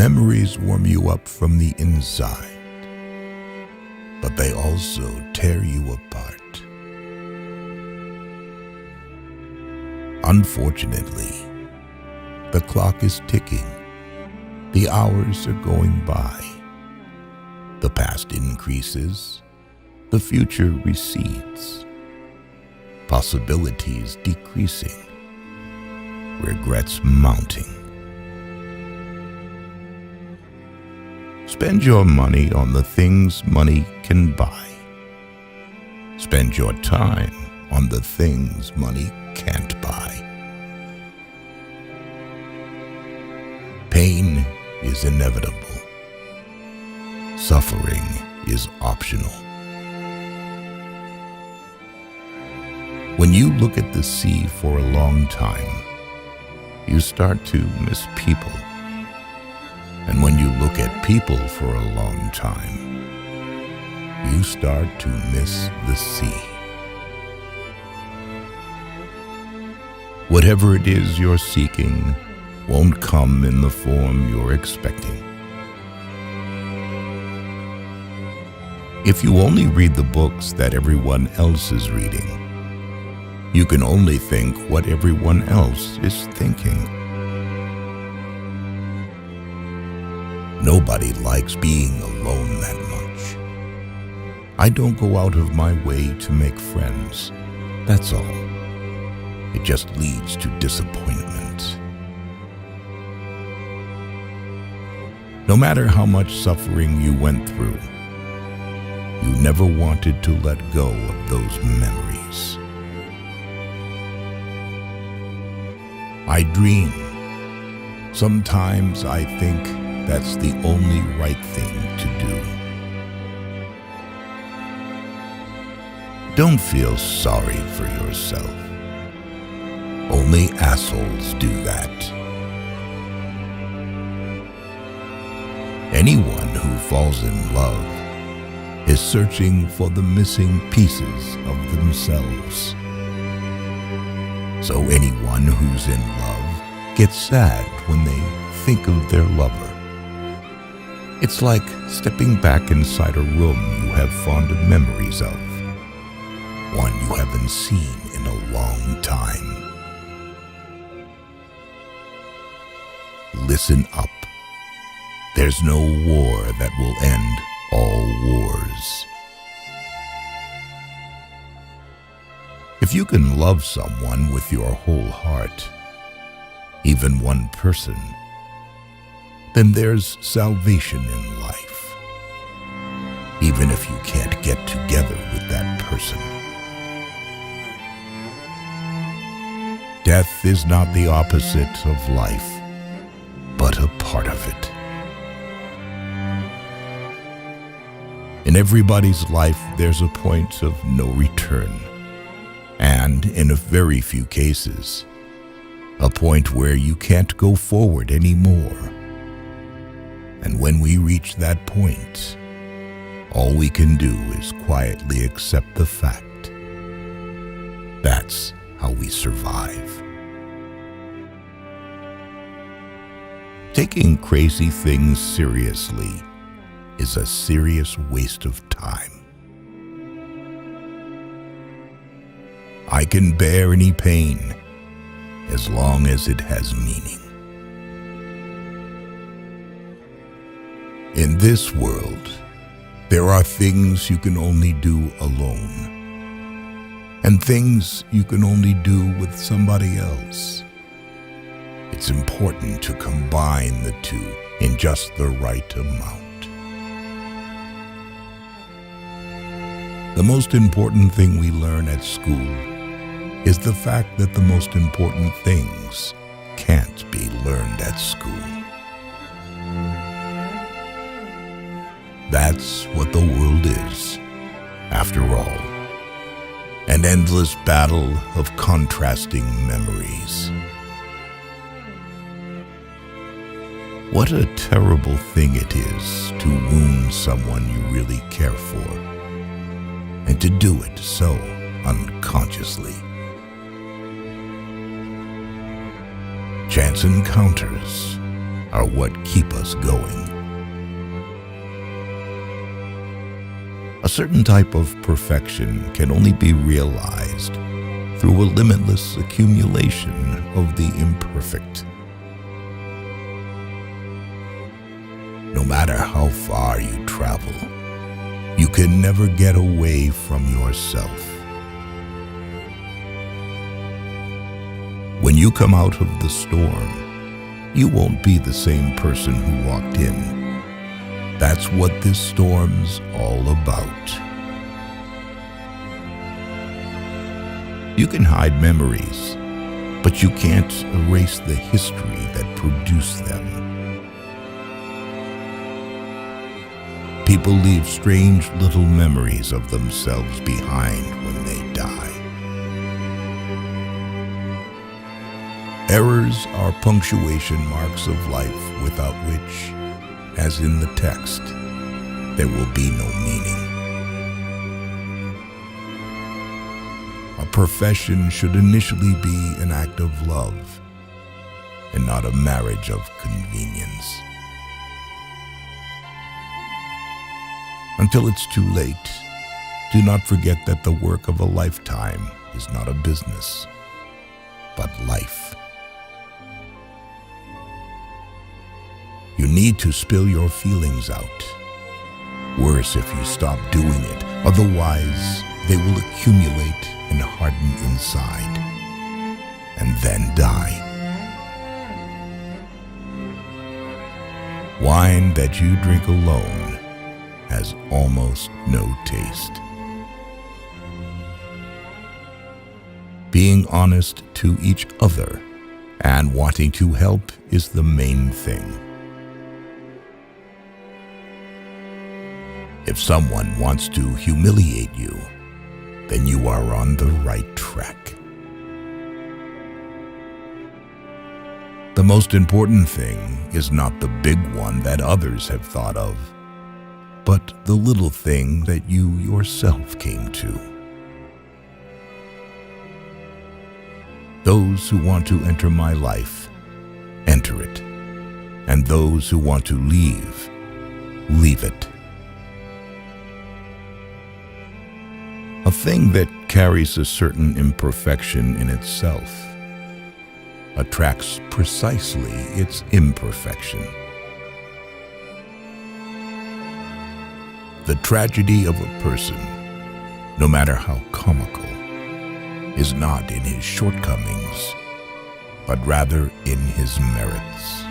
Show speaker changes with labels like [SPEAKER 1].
[SPEAKER 1] Memories warm you up from the inside, but they also tear you apart. Unfortunately, the clock is ticking. The hours are going by. The past increases. The future recedes. Possibilities decreasing. Regrets mounting. Spend your money on the things money can buy. Spend your time on the things money can't buy. Pain is inevitable. Suffering is optional. When you look at the sea for a long time, you start to miss people. And when you look at people for a long time, you start to miss the sea. Whatever it is you're seeking won't come in the form you're expecting. If you only read the books that everyone else is reading, you can only think what everyone else is thinking. Nobody likes being alone that much. I don't go out of my way to make friends, that's all. It just leads to disappointment. No matter how much suffering you went through, you never wanted to let go of those memories. I dream. Sometimes I think that's the only right thing to do. Don't feel sorry for yourself. Only assholes do that. Anyone who falls in love is searching for the missing pieces of themselves. So anyone who's in love gets sad when they think of their lover. It's like stepping back inside a room you have fond memories of, one you haven't seen in a long time. Listen up. There's no war that will end all wars. If you can love someone with your whole heart, even one person, then there's salvation in life, even if you can't get together with that person. Death is not the opposite of life, but a part of it. In everybody's life, there's a point of no return, and in a very few cases, a point where you can't go forward anymore. And when we reach that point, all we can do is quietly accept the fact. That's how we survive. Taking crazy things seriously is a serious waste of time. I can bear any pain as long as it has meaning. In this world, there are things you can only do alone, and things you can only do with somebody else. It's important to combine the two in just the right amount. The most important thing we learn at school is the fact that the most important things can't be learned at school. That's what the world is, after all. An endless battle of contrasting memories. What a terrible thing it is to wound someone you really care for, and to do it so unconsciously. Chance encounters are what keep us going. A certain type of perfection can only be realized through a limitless accumulation of the imperfect. No matter how far you travel, you can never get away from yourself. When you come out of the storm, you won't be the same person who walked in. That's what this storm's all about. You can hide memories, but you can't erase the history that produced them. People leave strange little memories of themselves behind when they die. Errors are punctuation marks of life without which, as in the text, there will be no meaning. A profession should initially be an act of love and not a marriage of convenience. Until it's too late, do not forget that the work of a lifetime is not a business, but life. You need to spill your feelings out. Worse if you stop doing it, otherwise they will accumulate and harden inside, and then die. Wine that you drink alone has almost no taste. Being honest to each other and wanting to help is the main thing. If someone wants to humiliate you, then you are on the right track. The most important thing is not the big one that others have thought of, but the little thing that you yourself came to. Those who want to enter my life, enter it, and those who want to leave, leave it. A thing that carries a certain imperfection in itself attracts precisely its imperfection. The tragedy of a person, no matter how comical, is not in his shortcomings, but rather in his merits.